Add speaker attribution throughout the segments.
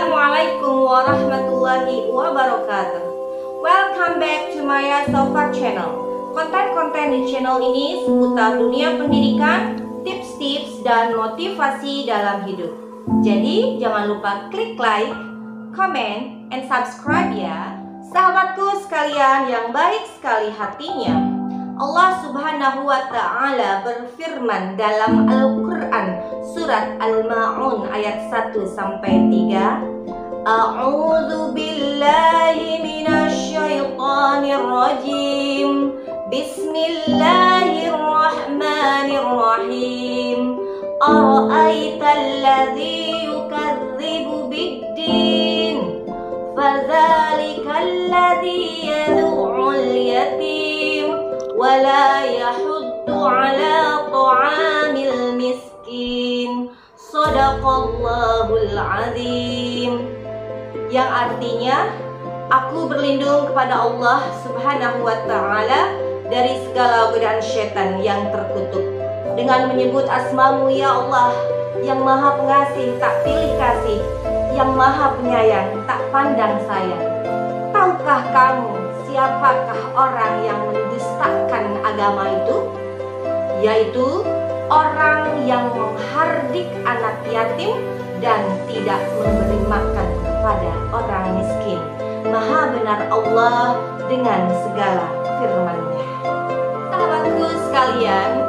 Speaker 1: Assalamualaikum warahmatullahi wabarakatuh. Welcome back to Maya Sofa channel. Konten-konten di channel ini seputar dunia pendidikan, tips-tips, dan motivasi dalam hidup. Jadi jangan lupa klik like, comment, and subscribe ya. Sahabatku sekalian yang baik sekali hatinya, Allah Subhanahu wa Ta'ala berfirman dalam Al-Quran surat Al-Ma'un ayat 1-3. A'udzu billahi minasy syaithanir rajim. Bismillahirrahmanirrahim. Ara'aital ladzi yukadzibu bid-din, fadzalikal ladzi yad'ul yatim wala yahuddu ala ta'amil miskin. Shadaqallahul azim. Yang artinya, aku berlindung kepada Allah Subhanahu wa Ta'ala dari segala godaan syaitan yang terkutuk, dengan menyebut asmamu ya Allah, yang maha pengasih tak pilih kasih, yang maha penyayang tak pandang sayang. Tahukah kamu siapakah orang yang mendustakan agama itu? Yaitu orang yang menghardik anak yatim dan tidak memberi makan kepada orang miskin. Maha benar Allah dengan segala firman-Nya. Sahabatku sekalian,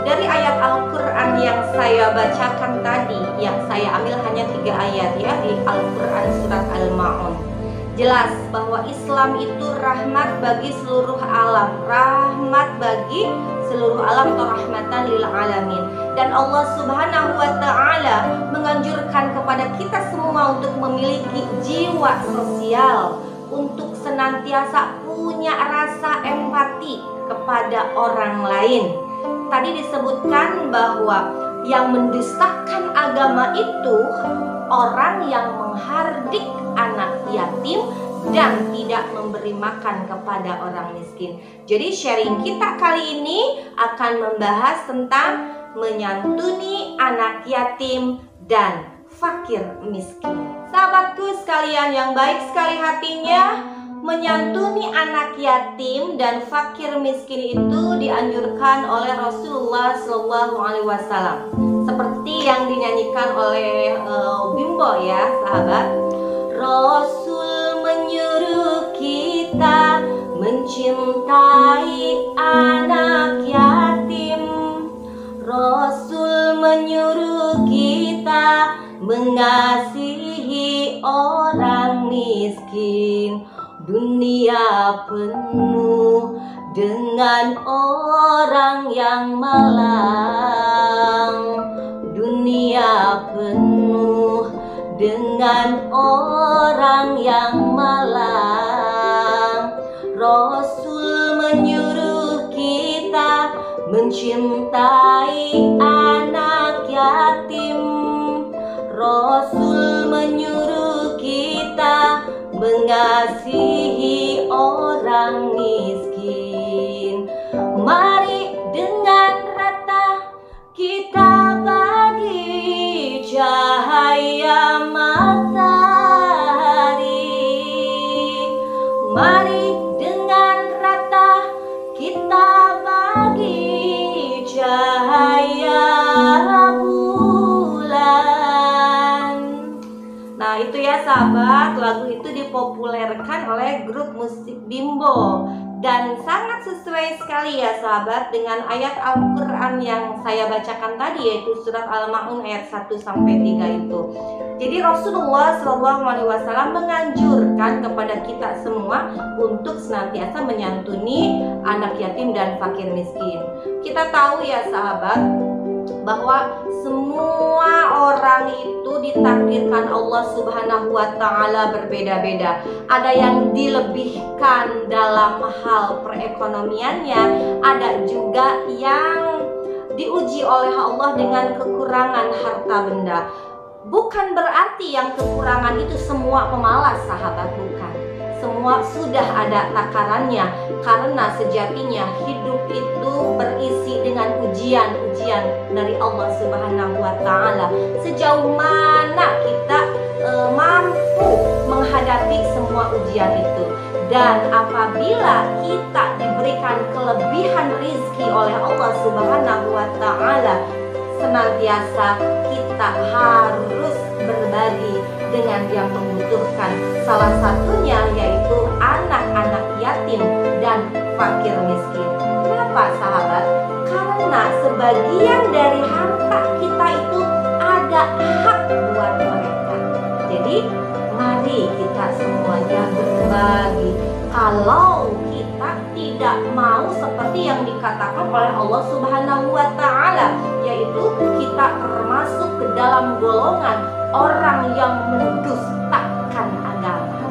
Speaker 1: dari ayat Al-Quran yang saya bacakan tadi, yang saya ambil hanya 3 ayat ya, di Al-Quran surat Al-Ma'un, jelas bahwa Islam itu rahmat bagi seluruh alam, rahmat bagi seluruh alam atau rahmatan lil alamin. Dan Allah Subhanahu wa Ta'ala menganjurkan kepada kita semua untuk memiliki jiwa sosial, untuk senantiasa punya rasa empati kepada orang lain. Tadi disebutkan bahwa yang mendustakan agama itu orang yang menghardik anak yatim dan tidak memberi makan kepada orang miskin. Jadi sharing kita kali ini akan membahas tentang menyantuni anak yatim dan fakir miskin. Sahabatku sekalian yang baik sekali hatinya, menyantuni anak yatim dan fakir miskin itu dianjurkan oleh Rasulullah SAW, seperti yang dinyanyikan oleh Bimbo ya sahabat. Rasul menyuruh kita mencintai anak yatim. Rasul menyuruh kita mengasihi orang miskin. Dunia penuh dengan orang yang malang. Dunia penuh dengan orang yang malang. Rasul menyuruh kita mencintai anak yatim. Rasul menyuruh kita mengasihi orang miskin. Mari dengan rata kita bagi cahaya matahari. Mari dengan rata kita bagi cahaya bulan. Nah itu ya sahabat, lagu itu dipopulerkan oleh grup musik Bimbo dan sangat sesuai sekali ya sahabat dengan ayat Al-Quran yang saya bacakan tadi, yaitu surat Al-Ma'un ayat 1-3 itu. Jadi Rasulullah SAW menganjurkan kepada kita semua untuk senantiasa menyantuni anak yatim dan fakir miskin. Kita tahu ya sahabat bahwa semua orang itu ditakdirkan Allah Subhanahu wa Ta'ala berbeda-beda. Ada yang dilebihkan dalam hal perekonomiannya, ada juga yang diuji oleh Allah dengan kekurangan harta benda. Bukan berarti yang kekurangan itu semua pemalas sahabat, bukan. Semua sudah ada takarannya, karena sejatinya hidup itu berisi dengan ujian-ujian dari Allah Subhanahu wa Ta'ala. Sejauh mana kita mampu Dan apabila kita diberikan kelebihan rizki oleh Allah Subhanahu wa Ta'ala, senantiasa kita harus berbagi dengan yang membutuhkan. Salah satunya yaitu anak-anak yatim dan fakir miskin. Kenapa sahabat? Karena sebagian dari harta kita itu ada hak buat mereka. Jadi mari kita semuanya berbagi. Kalau kita tidak mau seperti yang dikatakan oleh Allah Subhanahu wa Ta'ala, yaitu kita termasuk ke dalam golongan orang yang mendustakan agama.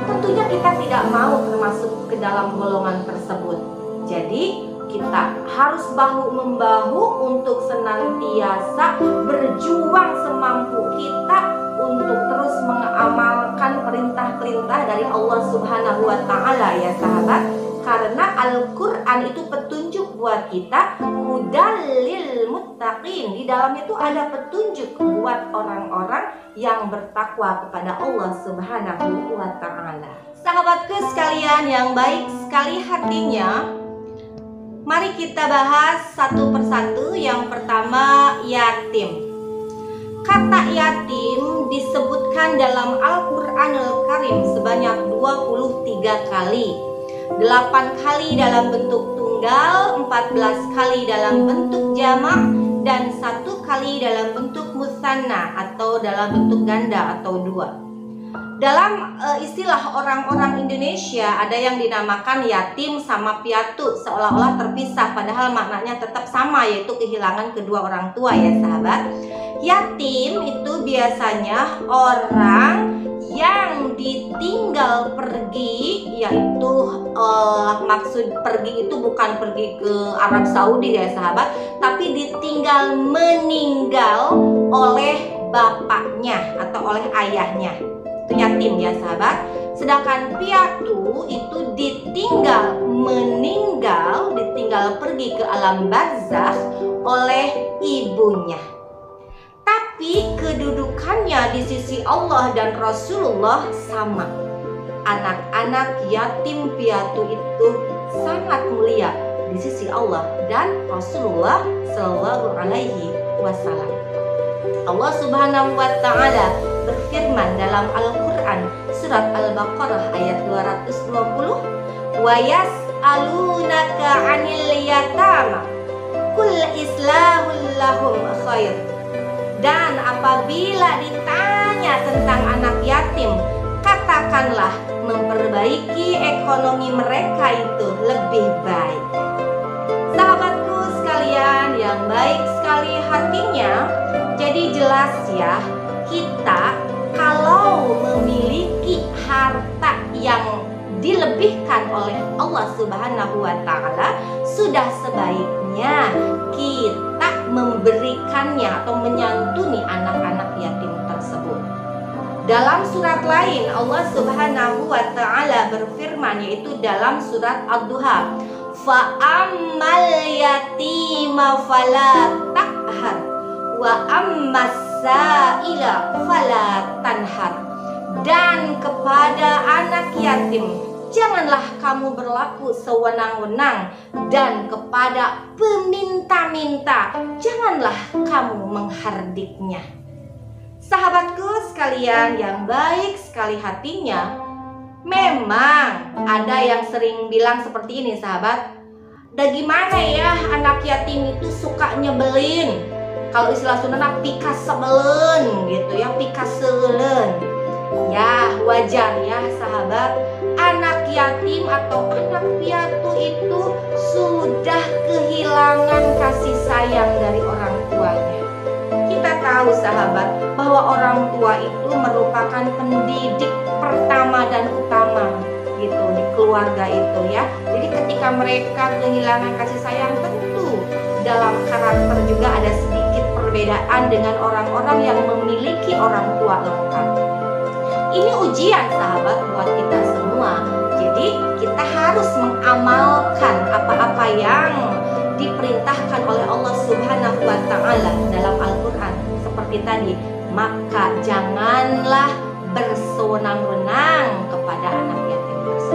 Speaker 1: Tentunya kita tidak mau termasuk ke dalam golongan tersebut. Jadi kita harus bahu-membahu untuk senantiasa berjuang semampu kita untuk terus mengamalkan perintah-perintah dari Allah Subhanahu wa Ta'ala, ya sahabat. Karena Al-Quran itu petunjuk buat kita, hudalil muttaqin. Di dalamnya itu ada petunjuk buat orang-orang yang bertakwa kepada Allah Subhanahu wa Ta'ala. Sahabatku sekalian yang baik sekali hatinya, mari kita bahas satu persatu. Yang pertama, yatim. Kata yatim disebutkan dalam Al-Quranul Karim sebanyak 23 kali. 8 kali dalam bentuk tunggal, 14 kali dalam bentuk jamak, dan 1 kali dalam bentuk musanna atau dalam bentuk ganda atau dua. Dalam istilah orang-orang Indonesia ada yang dinamakan yatim sama piatu, seolah-olah terpisah padahal maknanya tetap sama, yaitu kehilangan kedua orang tua, ya sahabat. Yatim itu biasanya orang yang ditinggal pergi, yaitu maksud pergi itu bukan pergi ke Arab Saudi, ya sahabat, tapi ditinggal meninggal oleh bapaknya atau oleh ayahnya. Itu yatim, ya sahabat. Sedangkan piatu itu ditinggal meninggal, ditinggal pergi ke alam barzakh oleh ibunya. Tapi kedudukannya di sisi Allah dan Rasulullah sama. Anak-anak yatim piatu itu sangat mulia di sisi Allah dan Rasulullah Shallallahu Alaihi Wasallam. Allah Subhanahu wa Ta'ala berfirman dalam Al-Quran surat Al-Baqarah ayat 220, wa yas'alunaka 'anil yatama qul islahul lahum khair. Dan apabila ditanya tentang anak yatim, katakanlah memperbaiki ekonomi mereka itu lebih baik. Sahabatku sekalian yang baik sekali hatinya, jadi jelas ya, kita kalau memiliki harta yang dilebihkan oleh Allah Subhanahu wa Ta'ala, sudah sebaiknya kita memberikannya atau menyantuni anak-anak yatim tersebut. Dalam surat lain Allah Subhanahu wa Ta'ala berfirman, yaitu dalam surat Ad-Duha, fa ammal yatima fala taqhar wa ammas sa'ila fala tanhar. Dan kepada anak yatim janganlah kamu berlaku sewenang-wenang, dan kepada peminta-minta janganlah kamu menghardiknya. Sahabatku sekalian yang baik sekali hatinya, memang ada yang sering bilang seperti ini sahabat, "Da gimana ya anak yatim itu suka nyebelin." Kalau istilah Sunda pikas sebelen gitu ya, pikas selen. Ya wajar ya sahabat, anak yatim atau anak piatu itu sudah kehilangan kasih sayang dari orang tuanya. Kita tahu sahabat bahwa orang tua itu merupakan pendidik pertama dan utama gitu di keluarga itu ya. Jadi ketika mereka kehilangan kasih sayang, tentu dalam karakter juga ada sedikit perbedaan dengan orang-orang yang memiliki orang tua lengkap. Ini ujian sahabat buat kita semua. Jadi kita harus mengamalkan apa-apa yang diperintahkan oleh Allah Subhanahu wa Ta'ala dalam Al-Quran. Seperti tadi, maka janganlah bersewenang-wenang kepada anak yatim tersebut.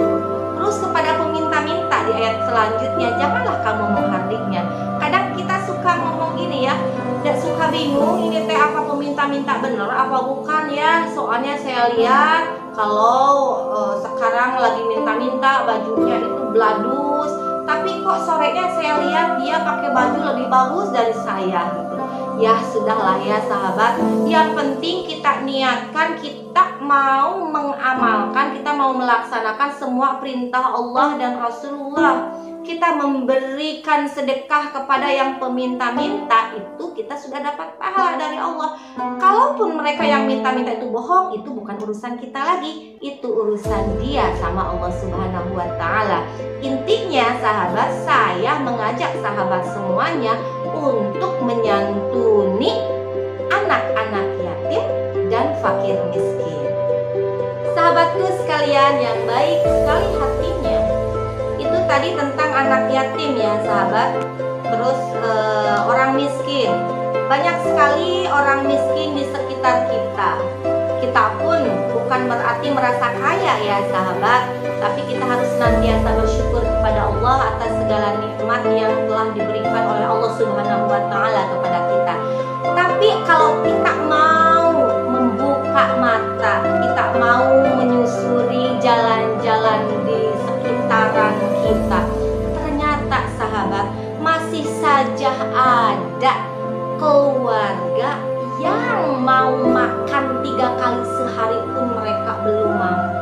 Speaker 1: terus kepada peminta-minta di ayat selanjutnya, janganlah kamu menghardiknya. Kadang kita suka ngomong gini ya, tidak suka bingung ini teh apa peminta-minta bener apa bukan ya. Soalnya saya lihat kalau sekarang lagi minta-minta bajunya itu bladus, tapi kok sorenya saya lihat dia pakai baju lebih bagus dari saya gitu. Ya sudahlah ya sahabat, yang penting kita niatkan kita mau mengamalkan, kita mau melaksanakan semua perintah Allah dan Rasulullah. Kita memberikan sedekah kepada yang peminta-minta, itu kita sudah dapat pahala dari Allah. Kalaupun mereka yang minta-minta itu bohong, itu bukan urusan kita lagi, itu urusan dia sama Allah Subhanahu wa Ta'ala. Intinya sahabat, saya mengajak sahabat semuanya untuk menyantuni anak-anak yatim dan fakir miskin. Sahabatku sekalian yang baik sekali hatinya, itu tadi tentang anak yatim ya sahabat. Terus orang miskin, banyak sekali orang miskin di sekitar kita. Kita pun bukan berarti merasa kaya ya sahabat, tapi kita harus senantiasa bersyukur kepada Allah atas segala nikmat yang telah diberikan oleh Allah Subhanahu wa Ta'ala kepada kita. Tapi kalau kita mau membuka mata, kita mau menyusuri jalan-jalan di sekitaran kita, ternyata sahabat masih saja ada keluarga yang mau makan 3 kali sehari pun mereka belum mampu.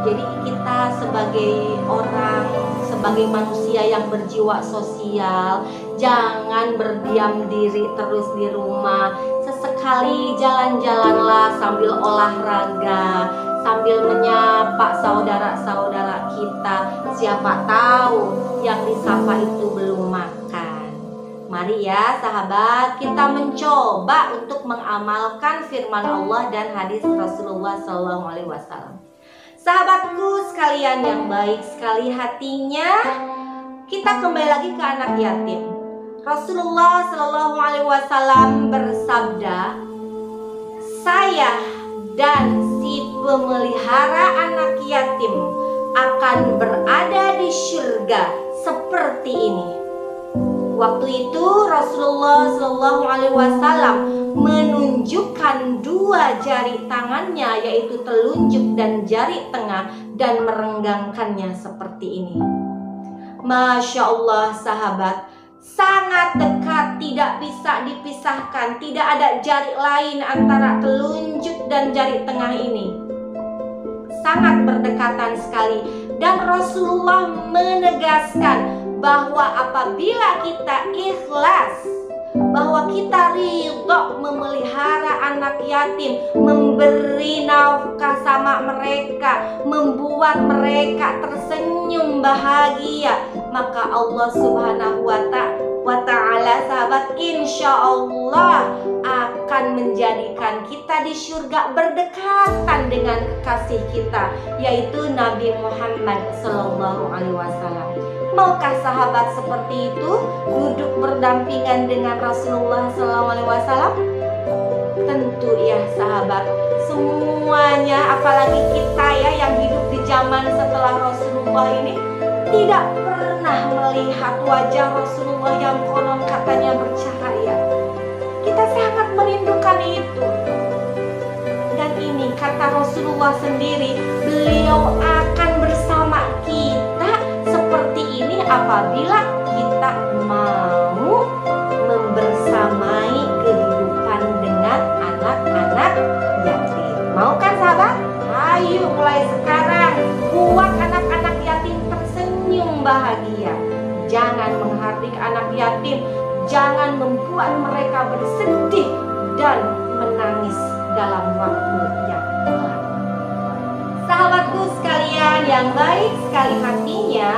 Speaker 1: Jadi kita sebagai orang, sebagai manusia yang berjiwa sosial, jangan berdiam diri terus di rumah. Sesekali jalan-jalanlah sambil olahraga, sambil menyapa saudara-saudara kita. Siapa tahu yang disapa itu belum makan. Mari ya sahabat, kita mencoba untuk mengamalkan firman Allah dan hadis Rasulullah SAW. Sahabatku sekalian yang baik sekali hatinya, kita kembali lagi ke anak yatim. Rasulullah SAW bersabda, saya dan si pemelihara anak yatim akan berada di surga seperti ini. Waktu itu Rasulullah SAW menunjukkan 2 jari tangannya, yaitu telunjuk dan jari tengah, dan merenggangkannya seperti ini. Masya Allah sahabat, sangat dekat, tidak bisa dipisahkan. Tidak ada jari lain antara telunjuk dan jari tengah ini. Sangat berdekatan sekali. Dan Rasulullah menegaskan bahwa apabila kita ikhlas, bahwa kita ridho memelihara anak yatim, memberi nafkah sama mereka, membuat mereka tersenyum bahagia, maka Allah Subhanahu wa Ta'ala sahabat, insya Allah akan menjadikan kita di surga berdekatan dengan kekasih kita, yaitu Nabi Muhammad SAW. Maukah sahabat seperti itu, duduk berdampingan dengan Rasulullah SAW? Tentu ya sahabat, semuanya, apalagi kita ya yang hidup di zaman setelah Rasulullah ini, tidak pernah melihat wajah Rasulullah yang konon katanya bercahaya. Kita sangat merindukan itu. Dan ini kata Rasulullah sendiri, beliau akan bersama kita seperti ini apabila kita mau membersamai kehidupan dengan anak-anak yatim. Mau kan sahabat? Ayo mulai sekarang buat anak-anak yatim tersenyum bahagia. Jangan menghardik anak yatim, jangan membuat mereka bersedih dan menangis dalam waktu yang tepat. Sahabatku sekalian yang baik sekali hatinya,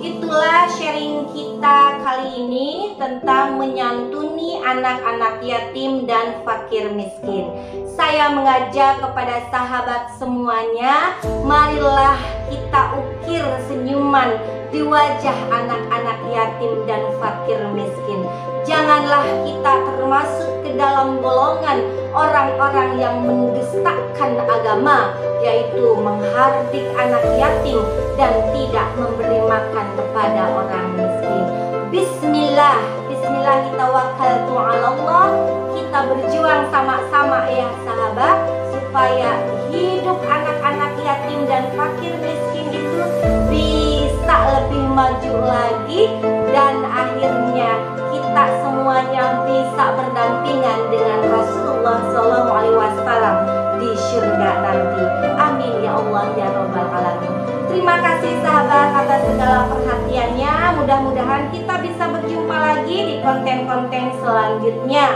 Speaker 1: itulah sharing kita kali ini tentang menyantuni anak-anak yatim dan fakir miskin. Saya mengajak kepada sahabat semuanya, marilah kita ukir senyuman di wajah anak-anak yatim dan fakir miskin. Janganlah kita termasuk ke dalam golongan orang-orang yang mendustakan agama, yaitu menghardik anak yatim dan tidak memberi makan kepada orang miskin. Bismillah, bismillahirrahmanirrahim. Allah, kita berjuang sama-sama ya sahabat, supaya hidup anak-anak yatim dan fakir miskin itu bisa lebih maju lagi, dan akhirnya kita semuanya bisa berdampingan dengan Rasulullah SAW di surga nanti. Amin ya Allah ya Rabbal Alamin. Terima kasih sahabat atas segala perhatiannya. Mudah-mudahan kita bisa berjumpa lagi di konten-konten selanjutnya.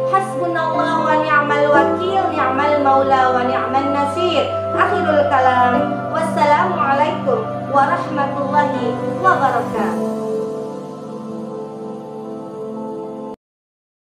Speaker 1: Hasbunallah wa ni'mal wakil, ni'mal maula wa ni'mal nasir. Akhirul kalam. Wassalamualaikum warahmatullahi wabarakatuh.